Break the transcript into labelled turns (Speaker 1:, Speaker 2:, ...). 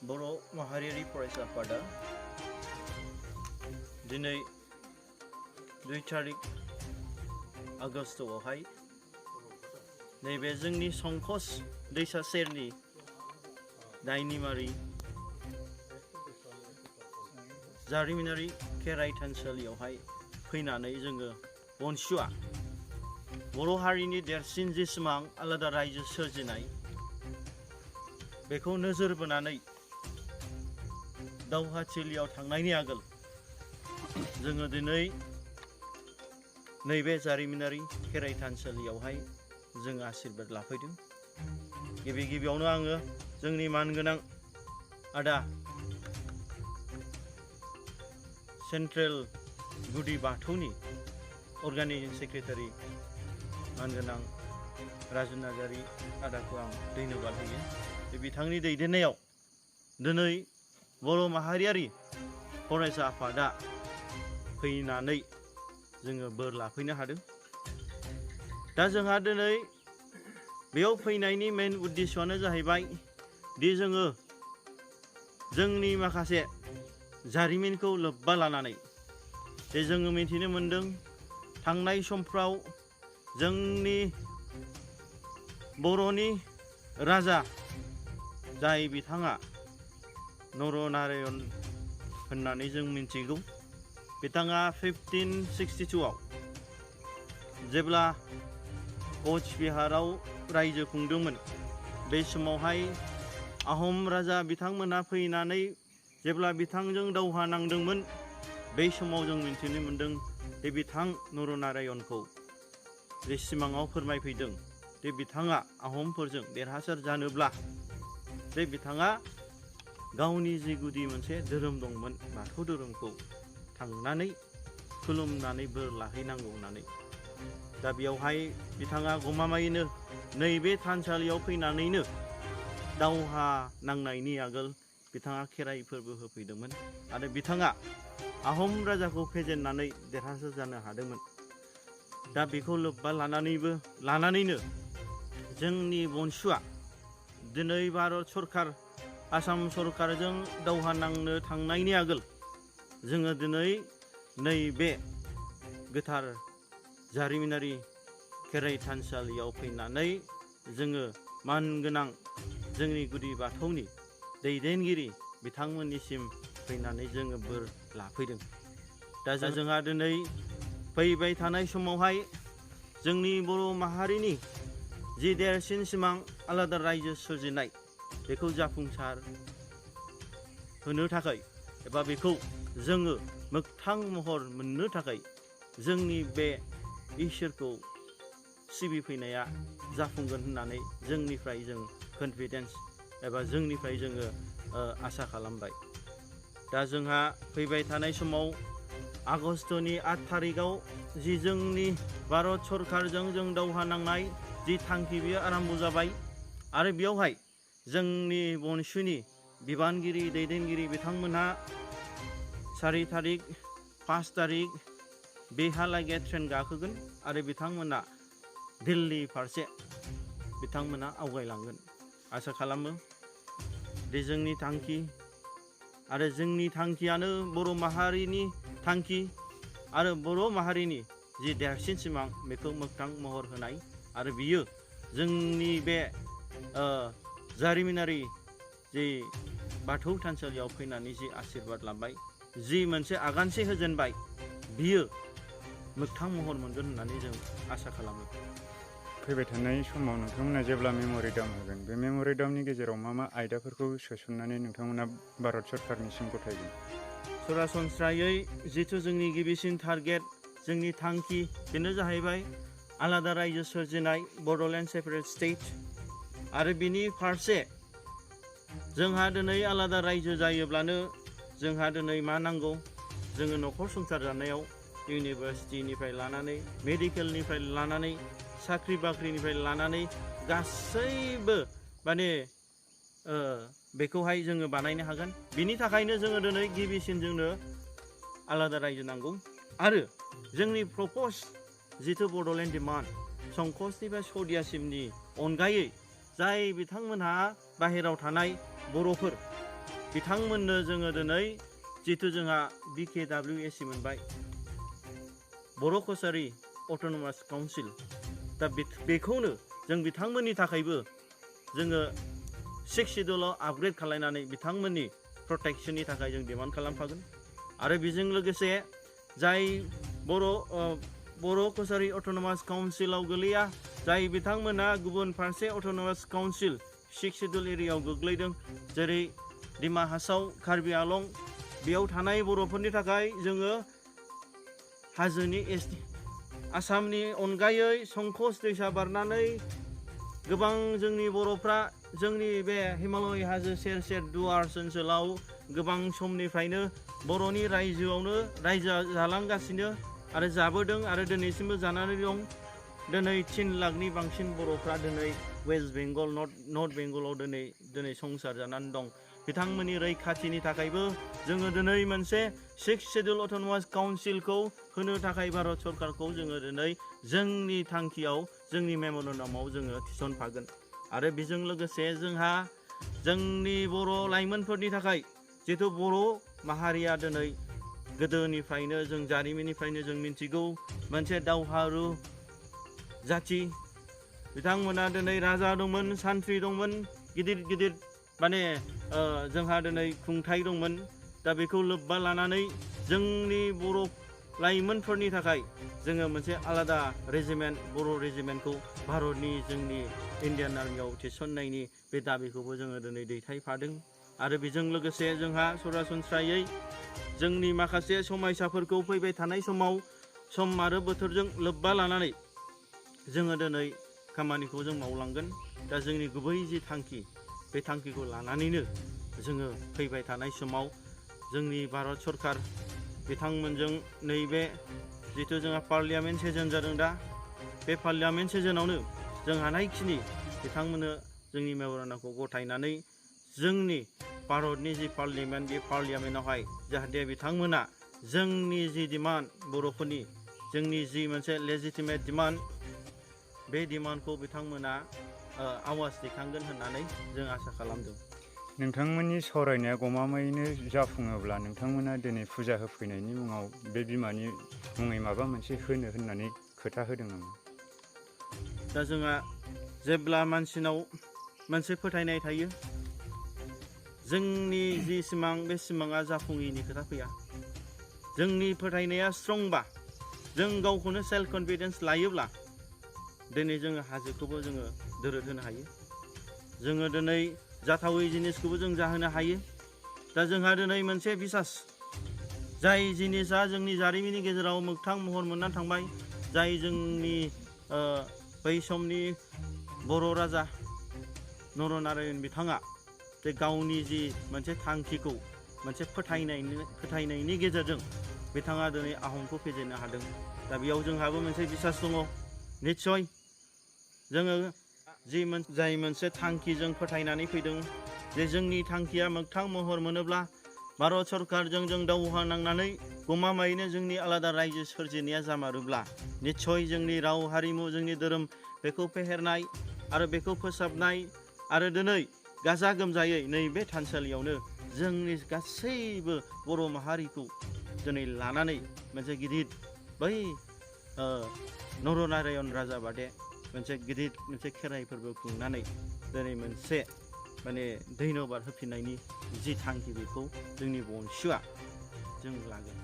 Speaker 1: बर' माहारियारि फरायसा आफादा दिनै 2 तारिख आगष्टआवहाय नैबे जोंनि संकस दैसा सेरनि दायनिमारि जारिमिनारि खेराइ थानसालियावहाय फैनानै जोङो बनसुआ बर' हारिनि देरसिन जि सिमां आलादा रायजो सोरजिनाय बेखौ नोजोर बोनानै दावहाथिलियाव थांनायनि आगोल जोङो दिनै नैबे जारिमिनारि खेराइ थानसालियावहाय जों आशीर्बाद लाफैदों। गिबियावनो आङो जोंनि मानगोनां आदा सेन्ट्रेल गुदि बाथौनि अर्गानाइजिं सेक्रेटारि मानगोनां राजु नार्जारि आदाखौ आं धन्यबाद होयो। बिथांनि दैदेननायाव दिनै बर' माहारियारि फरायसा आफादा फैनानै जोङो बोर लाफैनो हादों। दा जोंहा दिनै बेयाव फैनायनि मेन उद्देश्यआनो जाहैबाय दि जोङो जोंनि माखासे जारिमिनखौ लोब्बा लानानै जे जोङो मिथिनो मोन्दों थांनाय समफ्राव जोंनि बर'नि राजा जाय बिथाङा नरनारायण होननानै जों मिथिगौ। बिथाङा 1562 आव जेब्ला कचबिहाराव रायजो खुंदोंमोन बे समावहाय आहम राजा बिथांमोनहा फैनानै जेब्ला बिथांजों दावहा नांदोंमोन बै समाव जों मिथिनो मोन्दों जे बिथां नरनारायणखौ जे सिमाङाव फोरमायफैदों जे बिथाङा आहमफोरजों देरहासार जानोब्ला जे बिथाङा गावनि जि गुदि मोनसे धोरोम दंमोन बाथौ धोरोमखौ थांनानै खुलुमनानै बोर लाहैनांगौ होननानै। दा बेयावहाय बिथाङा गमामायैनो नैबे थानसालियाव फैनानैनो दावहा नांनायनि आगोल बिथाङा खेराइ फोरबो होफैदोंमोन आरो बिथाङा आहम राजाखौ फेजेननानै देरहासार जानो हादोंमोन। दा बेखौ लोब्बा लानानैनो जोंनि बनसुआ दिनै भारत सरकार आसाम सरकारजों दावहा नांनो थांनायनि आगोल जोङो दिनै नैबे गोथार जारिमिनारि खेराइ थानसालियाव फैनानै जोङो मानगोनां जोंनि गुदि बाथौनि दैदेनगिरि बिथांमोननिसिम फैनानै जोङो बोर लाफैदों। दा जोंहा दिनै फैबाय थानाय समावहाय जोंनि बर' माहारिनि जि देरसिन सिमां आलादा रायजो सोरजिनाय बेखौ जाफुंसार होनो थाखाय एबा बेखौ जोङो मोगथां महर मोननो थाखाय जोंनि बे इसोरखौ सिबिफैनाया जाफुंगोन होननानै जोंनिफ्राय जों कनफिडेन्स एबा जोंनिफ्राय जोङो आसा खालामबाय। दा जोंहा फैबाय थानाय समाव आगष्टनि 8 तारिखआव जि जोंनि भारत सरकारजों जों दावहा नांनाय जि थांखि बेयो आराम्भ जाबाय आरो बेयावहाय जोंनि बनसुनि बिबानगिरि दैदेनगिरि बिथांमोनहा 4 तारिख 5 तारिख बेहालागै ट्रेन गाखोगोन आरो बिथांमोना दिल्ली फारसे बिथांमोना आवगायलांगोन। आसा खालामो दि जोंनि थांखि आरो जोंनि थांखियानो बर' माहारिनि थांखि आरो बर' माहारिनि जि देरसिन सिमां बेखौ मोगथां महर होनाय आरो बियो जोंनि बे जारिमिनारि जि बाथौ थानसालियाव फैनानै जि आशीर्बाद लाबाय जि मोनसे आगानसे होजेनबाय बियो मोगथां महर मोनगोन होननानै जों आसा खालामो।
Speaker 2: फैबाय थानाय समाव नोंथांमोना जेब्ला मेम'रिडाम होगोन बे मेम'रिडामनि गेजेराव मा आयदाफोरखौ सोसननानै नोंथांमोना भारत सरकारनिसिम गथायगोन?
Speaker 1: सरासनस्रायै जिथु जोंनि गिबिसिन टारगेट जोंनि थांखि बेनो जाहैबाय आलादा रायजो सोरजिनाय बड'लेण्ड सेपारेट स्टेट आरो बिनि फारसे जोंहा दिनै आलादा रायजो जायोब्लानो जोंहा दिनै मा नांगौ जोङो न'खर संसार जानायाव इउनिभार्सिटिनिफ्राय लानानै मेडिकेलनिफ्राय लानानै साख्रि बाख्रिनिफ्राय लानानै गासैबो माने बेखौहाय जोङो बानायनो हागोन। बिनि थाखायनो जोङो दिनै गिबिसिन जोंनो आलादा रायजो नांगौ आरो जोंनि प्रप'ज जिथु बड'लेण्ड डिमान्ड संकसनिफ्राय सदियासिमनि अनगायै जाय बिथांमोनहा बाहेरायाव थानाय बर'फोर बिथांमोननो जोङो दिनै जिथु जोंहा BKWSC मोनबाय बर' कसारि अट'नमास काउन्सिल दा बेखौनो जों बिथांमोननि थाखायबो जोङो 6 सिडुलाव आपग्रेड खालायनानै बिथांमोननि प्रटेक्शननि थाखाय जों डिमान्ड खालामफागोन आरो बेजों लोगोसे जाय बर' कसारि अट'नमास काउन्सिलाव गोलैया जाय बिथांमोना गुबुन फारसे अट'नमास काउन्सिल 6 सिडुल एरियायाव गोग्लैदों जेरै डिमा हासाव कार्बि आलं बेयाव थानाय बर'फोरनि थाखाय जोङो हाजोनि आसामनि अनगायै संकस दैसा बारनानै गोबां जोंनि बर'फ्रा जोंनि बे हिमालय हाजो सेर सेर डुवार्स ओनसोलाव गोबां समनिफ्रायनो बर'नि रायजोआवनो रायजो जालांगासिनो आरो जाबोदों आरो दिनैसिमबो जानानै दं दिनै 3 लाखनि बांसिन बर'फ्रा दिनै वेस्ट बेंगल नर्थ बेंगलाव दिनै संसार जानानै दं बिथांमोननि रैखाथिनि थाखायबो जोङो दिनै मोनसे 6 सिडुल अट'नमास काउन्सिलखौ होनो थाखाय भारत सरकारखौ जोङो दिनै जोंनि थांखियाव जोंनि मेम'रेन्डामाव जोङो थिसनफागोन आरो बेजों लोगोसे जोंहा जोंनि बर' लाइमोनफोरनि थाखाय जिहेथु बर' माहारिया दिनै गोदोनिफ्रायनो जों जारिमिननिफ्रायनो जों मिथिगौ मोनसे दावहारु जाथि बिथांमोना दिनै राजा दंमोन सान्थ्रि दंमोन गिदिर गिदिर माने जोंहा दिनै खुंथाय दंमोन दा बेखौ लोब्बा लानानै जोंनि बर' लाइमोनफोरनि थाखाय जोङो मोनसे आलादा रेजिमेन्ट बर' रेजिमेन्टखौ भारतनि जोंनि इन्डियान आर्मियाव थिसननायनि बे दाबिखौबो जोङो दिनै दैथायफादों आरो बेजों लोगोसे जोंहा सरासनस्रायै जोंनि माखासे समायसाफोरखौ फैबाय थानाय समाव सम आरो बोथोरजों लोब्बा लानानै जोङो दिनै खामानिखौ जों मावलांगोन दा जोंनि गुबै जि थांखि बे थांखिखौ लानानैनो जोङो फैबाय थानाय समाव जोंनि भारत सरकार बिथांमोनजों नैबे जिथु जोंहा पार्लियामेन्ट सेसन जादों दा बे पार्लियामेन्ट सेसनावनो जों हानायखिनि बिथांमोननो जोंनि मेम'रेन्डामखौ गथायनानै जोंनि भारतनि जि पार्लियामेन्ट बे पार्लियामेन्टआवहाय जाहाथे बिथांमोना जोंनि जि डिमान्ड बर'फोरनि जोंनि जि मोनसे लेजिटिमेट डिमान्ड बे डिमान्डखौ बिथांमोना आवाज दैखांगोन होननानै जों आसा खालामदों
Speaker 2: नोंथांमोननि सावरायनाया गमामायैनो जाफुङोब्ला नोंथांमोना दिनै फुजा होफैनायनि मुङाव बे बिमानि मुङै माबा मोनसे होनो होननानै खोथा होदों नामा
Speaker 1: दा जोंहा जेब्ला मानसिनाव मोनसे फोथायनाय थायो जोंनि जि सिमां बे सिमाङा जाफुङैनि खोथा फैया जोंनि फोथायनाया स्ट्रंबा जों गावखौनो सेल्फ कनफिडेन्स लायोब्ला दिनै जोङो हाजोखौबो जोङो दोरोद होनो हायो जोङो दिनै जाथावै जिनिसखौबो जों जाहोनो हायो दा जोंहा दिनै मोनसे बिसास जाय जिनिसा जोंनि जारिमिननि गेजेराव मोगथां महर मोननानै थांबाय जाय जोंनि बै समनि बर' राजा नरनारायण बिथाङा जे गावनि जि मोनसे थांखिखौ मोनसे फोथायनायनि गेजेरजों बिथाङा दिनै आहमखौ फेजेननो हादों दा बेयाव जोंहाबो मोनसे बिसास दङ निस्सय जोङो जाय मोनसे थांखिजों फोथायनानै फैदों जे जोंनि थांखिया मोगथां महर मोनोब्ला भारत सरकारजों जों दावहा नांनानै गमामायैनो जोंनि आलादा रायजो सोरजिनाया जामारोब्ला निस्सय जोंनि राव हारिमु जोंनि धोरोम बेखौ फेहेरनाय आरो बेखौ फोसाबनाय आरो दिनै गाजा गोमजायै नैबे थानसालियावनो जोंनि गासैबो बर' माहारिखौ दिनै लानानै मोनसे गिदिर बै नरनारायण राजा बादे मोनसे गिदिर मोनसे खेराइ फोरबो खुंनानै दिनै मोनसे माने धन्यबाद होफिननायनि जि थांखि बेखौ जोंनि बंसुआ जों लागोन